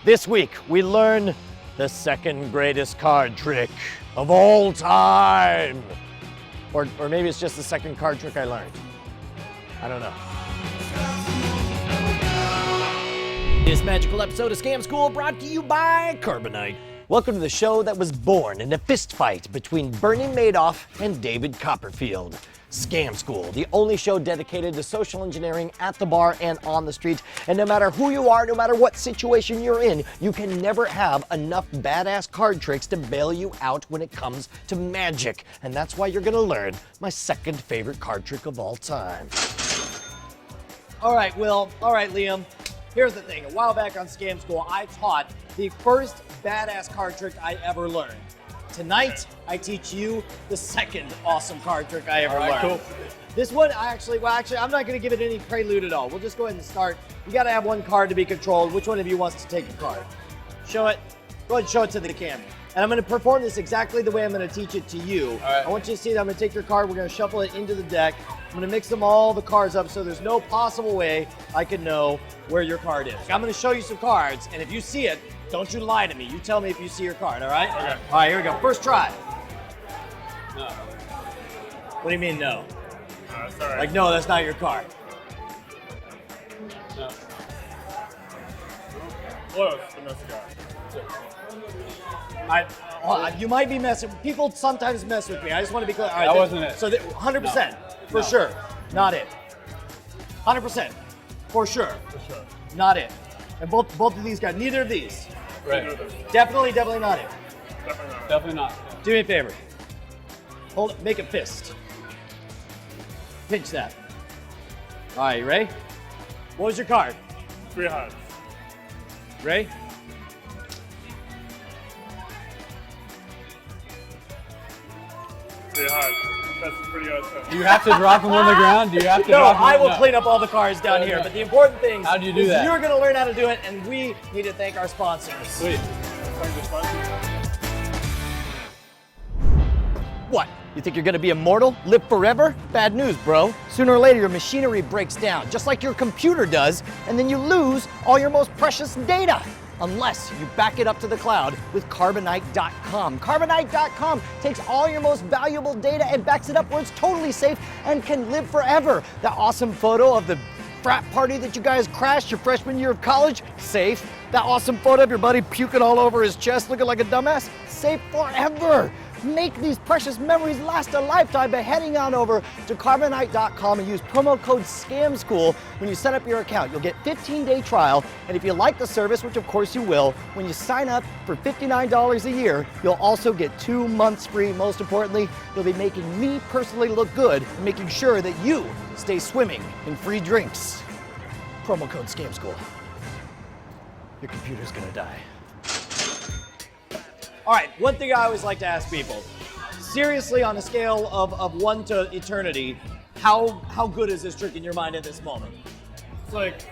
This week, we learn the second greatest card trick of all time. Or maybe it's just the second card trick I learned. I don't know. This magical episode of Scam School brought to you by Carbonite. Welcome to the show that was born in a fist fight between Bernie Madoff and David Copperfield. Scam School, the only show dedicated to social engineering at the bar and on the street. And no matter who you are, no matter what situation you're in, you can never have enough badass card tricks to bail you out when it comes to magic. And that's why you're gonna learn my second favorite card trick of all time. All right, Will. All right, Liam. Here's the thing. A while back on Scam School, I taught the first badass card trick I ever learned. Tonight, I teach you the second awesome card trick I ever learned. Cool. This one, actually, I'm not going to give it any prelude at all. We'll just go ahead and start. You got to have one card to be controlled. Which one of you wants to take a card? Show it. Go ahead and show it to the camera. And I'm going to perform this exactly the way I'm going to teach it to you. All right. I want you to see that I'm going to take your card. We're going to shuffle it into the deck. I'm going to mix all the cards up so there's no possible way I can know where your card is. I'm going to show you some cards, and if you see it, don't you lie to me. You tell me if you see your card, all right? Okay. All right, here we go. First try. No. What do you mean, no? Sorry. Like, no, that's not your card. No. Close, but no cigar. You might be messing. People sometimes mess with me. I just want to be clear. All right, that wasn't it. So 100%, for sure, not it. 100%, for sure, not it. And both of these guys, neither of these. Right. Definitely not it. Definitely not. Do me a favor. Hold it, make a fist. Pinch that. All right, you ready? What was your card? 3 hearts. Ready? That's pretty awesome. Do you have to drop them on the ground? Do you have to No, drop them? I will clean up all the cards down here. But the important thing How do you do is that? you're going to learn how to do it, and we need to thank our sponsors. Sweet. What? You think you're gonna be immortal? Live forever? Bad news, bro. Sooner or later, your machinery breaks down, just like your computer does, and then you lose all your most precious data. Unless you back it up to the cloud with Carbonite.com. Carbonite.com takes all your most valuable data and backs it up where it's totally safe and can live forever. That awesome photo of the frat party that you guys crashed your freshman year of college, safe. That awesome photo of your buddy puking all over his chest looking like a dumbass, safe forever. Make these precious memories last a lifetime by heading on over to Carbonite.com and use promo code SCAMSCHOOL when you set up your account. You'll get 15-day trial, and if you like the service, which of course you will, when you sign up for $59 a year, you'll also get 2 months free. Most importantly, you'll be making me personally look good and making sure that you stay swimming in free drinks. Promo code SCAMSCHOOL. Your computer's gonna die. All right, one thing I always like to ask people, seriously, on a scale of 1 to eternity, how good is this trick in your mind at this moment? It's like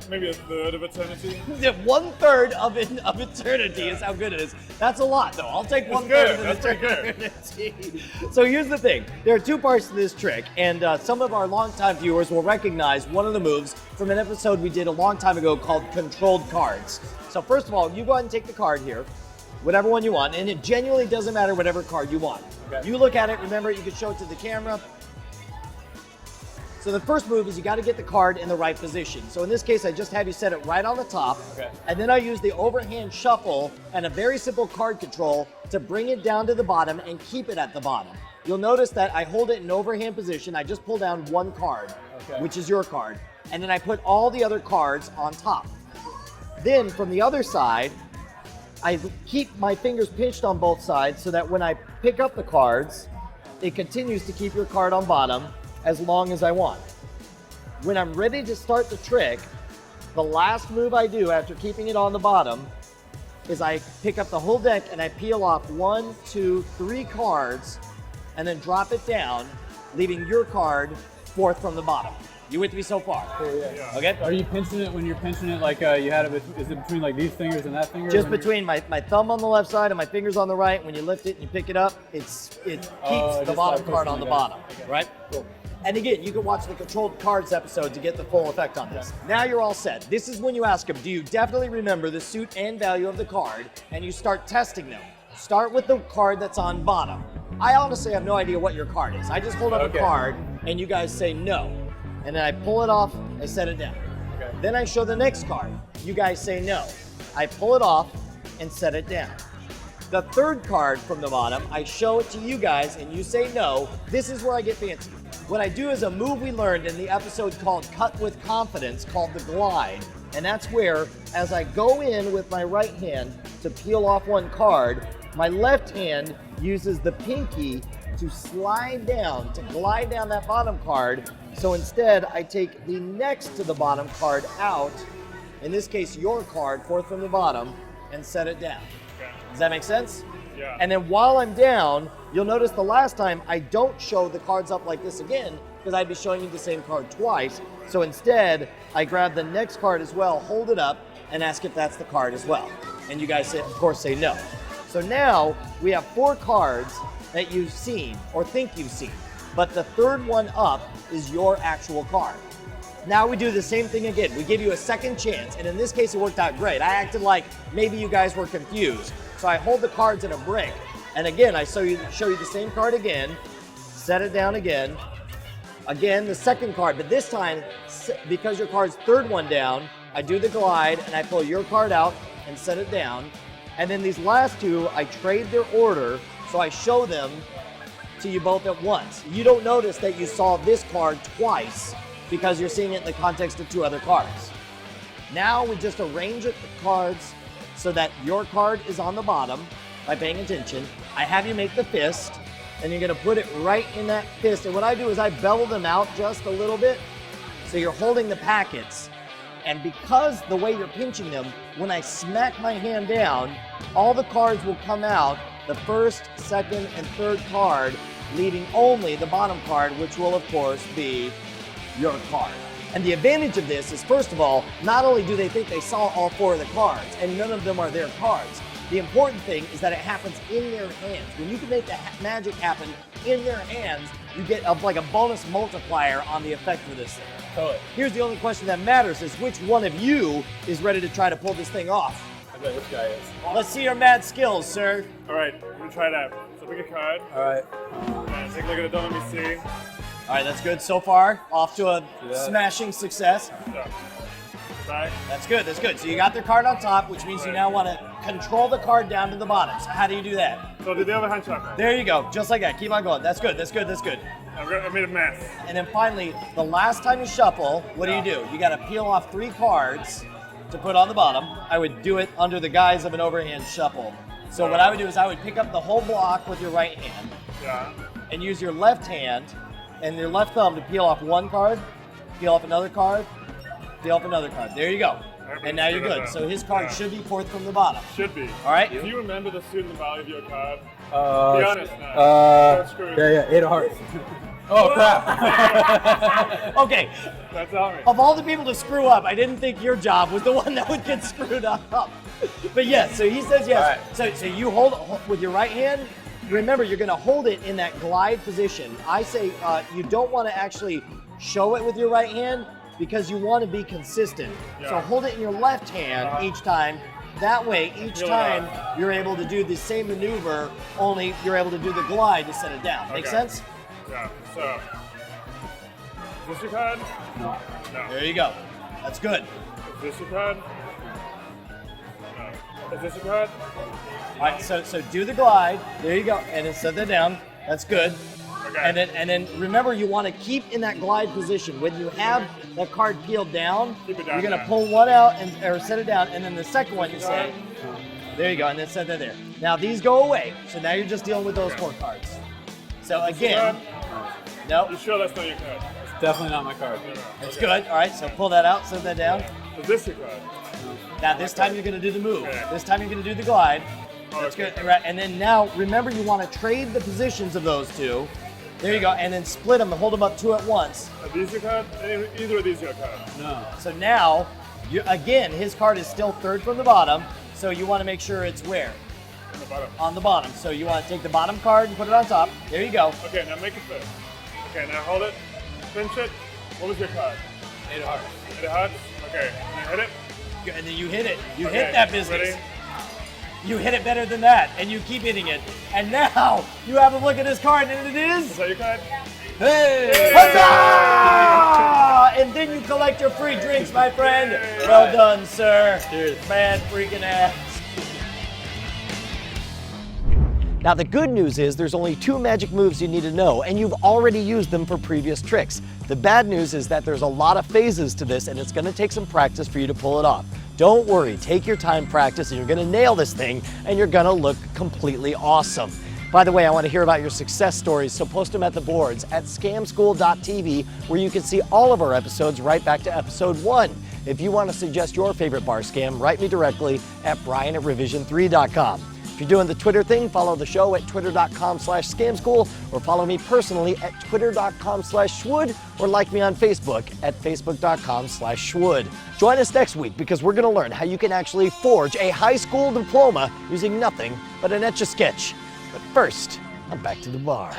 maybe a third of eternity. 1/3 of eternity is how good it is. That's a lot, though. I'll take 1/3 of eternity. So here's the thing. There are 2 parts to this trick, and some of our longtime viewers will recognize one of the moves from an episode we did a long time ago called Controlled Cards. So first of all, you go ahead and take the card here. Whatever one you want, and it genuinely doesn't matter whatever card you want. Okay. You look at it, remember, you can show it to the camera. So the first move is you got to get the card in the right position. So in this case, I just have you set it right on the top, and then I use the overhand shuffle and a very simple card control to bring it down to the bottom and keep it at the bottom. You'll notice that I hold it in overhand position. I just pull down one card, which is your card, and then I put all the other cards on top. Then from the other side, I keep my fingers pinched on both sides so that when I pick up the cards, it continues to keep your card on bottom as long as I want. When I'm ready to start the trick, the last move I do after keeping it on the bottom is I pick up the whole deck and I peel off 1, 2, 3 cards and then drop it down, leaving your card fourth from the bottom. You with me so far? Yeah. Okay. Are you pinching it when you're pinching it like you had it? Is it between like these fingers and that finger? Just between my thumb on the left side and my fingers on the right. When you lift it and you pick it up, it keeps the bottom card on the bottom, right? Cool. And again, you can watch the Controlled Cards episode to get the full effect on this. Now you're all set. This is when you ask them, do you definitely remember the suit and value of the card? And you start testing them. Start with the card that's on bottom. I honestly have no idea what your card is. I just hold up a card and you guys say no. And then I pull it off, I set it down. Okay. Then I show the next card. You guys say no. I pull it off and set it down. The third card from the bottom, I show it to you guys and you say no. This is where I get fancy. What I do is a move we learned in the episode called Cut with Confidence, called the glide. And that's where, as I go in with my right hand to peel off one card, my left hand uses the pinky to slide down, to glide down that bottom card. So instead, I take the next to the bottom card out, in this case, your card, fourth from the bottom, and set it down. Okay. Does that make sense? Yeah. And then while I'm down, you'll notice the last time I don't show the cards up like this again, because I'd be showing you the same card twice. So instead, I grab the next card as well, hold it up, and ask if that's the card as well. And you guys, of course, say no. So now we have 4 cards that you've seen or think you've seen, but the third one up is your actual card. Now we do the same thing again. We give you a second chance, and in this case, it worked out great. I acted like maybe you guys were confused. So I hold the cards in a brick, and again, I show you the same card again, set it down again, the second card, but this time, because your card's third one down, I do the glide, and I pull your card out and set it down, and then these last 2, I trade their order, so I show them to you both at once. You don't notice that you saw this card twice, because you're seeing it in the context of 2 other cards. Now we just arrange the cards so that your card is on the bottom by paying attention. I have you make the fist, and you're gonna put it right in that fist. And what I do is I bevel them out just a little bit, so you're holding the packets. And because the way you're pinching them, when I smack my hand down, all the cards will come out, the first, second, and third card, leaving only the bottom card, which will of course be your card. And the advantage of this is, first of all, not only do they think they saw all 4 of the cards, and none of them are their cards, the important thing is that it happens in their hands. When you can make the magic happen in their hands, you get like a bonus multiplier on the effect for this thing. Totally. Here's the only question that matters is which one of you is ready to try to pull this thing off? I bet this guy is. Let's see your mad skills, sir. All right, we're gonna try it out. So pick a card. All right. And take a look at it. Don't let me see. All right, that's good so far. Off to a smashing success. So, back. That's good, that's good. So you got their card on top, which means you now want to control the card down to the bottom. So how do you do that? So do the other hand shuffle. There you go, just like that. Keep on going. That's good, that's good, that's good. I made a mess. And then finally, the last time you shuffle, what do? You got to peel off 3 cards to put on the bottom. I would do it under the guise of an overhand shuffle. So what I would do is I would pick up the whole block with your right hand and use your left hand and your left thumb to peel off 1 card, peel off another card, peel off another card. There you go. And now you're good. So his card should be 4th from the bottom. Should be. All right? Do you remember the suit and the value of your card? Be honest now. Don't screw it. Yeah, 8 of hearts. Oh, crap. Okay. That's all right. Of all the people to screw up, I didn't think your job was the one that would get screwed up. But yes, so he says yes. Right. So you hold it with your right hand. Remember, you're going to hold it in that glide position. I say you don't want to actually show it with your right hand because you want to be consistent. So hold it in your left hand each time. That way, each time you're able to do the same maneuver, only you're able to do the glide to set it down. Make sense? Yeah. So, is this your card? No. No. There you go. That's good. Is this your card? No. Is this your card? All right, so do the glide. There you go, and then set that down. That's good. Okay. And then remember, you want to keep in that glide position. When you have the card peeled down, Keep it down, you're gonna yeah. pull one out or set it down, and then the second one you say, there you go, and then set that there. Now these go away, so now you're just dealing with those 4 cards. So again, no, You sure that's not your card? It's definitely not my card. it's good. All right, so pull that out, set that down. Is this your card? Now this time you're gonna do the move. Okay. This time you're gonna do the glide. That's Okay. good. Right, and then now remember you want to trade the positions of those 2. There you go, and then split them and hold them up 2 at once. Are these your card? Either of these your card? No. So now, again, his card is still 3rd from the bottom, so you want to make sure it's where? On the bottom. On the bottom. So you want to take the bottom card and put it on top. There you go. Okay, now make it fit. Okay, now hold it. pinch it. What was your card? 8 of hearts. 8 of hearts? Okay, and you hit it? And then you hit it. You Okay, hit that business. ready? You hit it better than that, and you keep hitting it. And now you have a look at his card, and it Is is. that your card? Hey! Huzzah! And then you collect your free drinks, my friend. Well done, sir. Cheers. Man freaking ass. Now the good news is there's only 2 magic moves you need to know, and you've already used them for previous tricks. The bad news is that there's a lot of phases to this, and it's gonna take some practice for you to pull it off. Don't worry, take your time, practice, and you're gonna nail this thing, and you're gonna look completely awesome. By the way, I want to hear about your success stories, so post them at the boards at scamschool.tv, where you can see all of our episodes right back to episode 1. If you want to suggest your favorite bar scam, write me directly at brian@revision3.com. If you're doing the Twitter thing, follow the show at twitter.com/scamschool, or follow me personally at twitter.com/schwood, or like me on Facebook at facebook.com/schwood. Join us next week because we're going to learn how you can actually forge a high school diploma using nothing but an Etch-a-Sketch. But first, I'm back to the bar.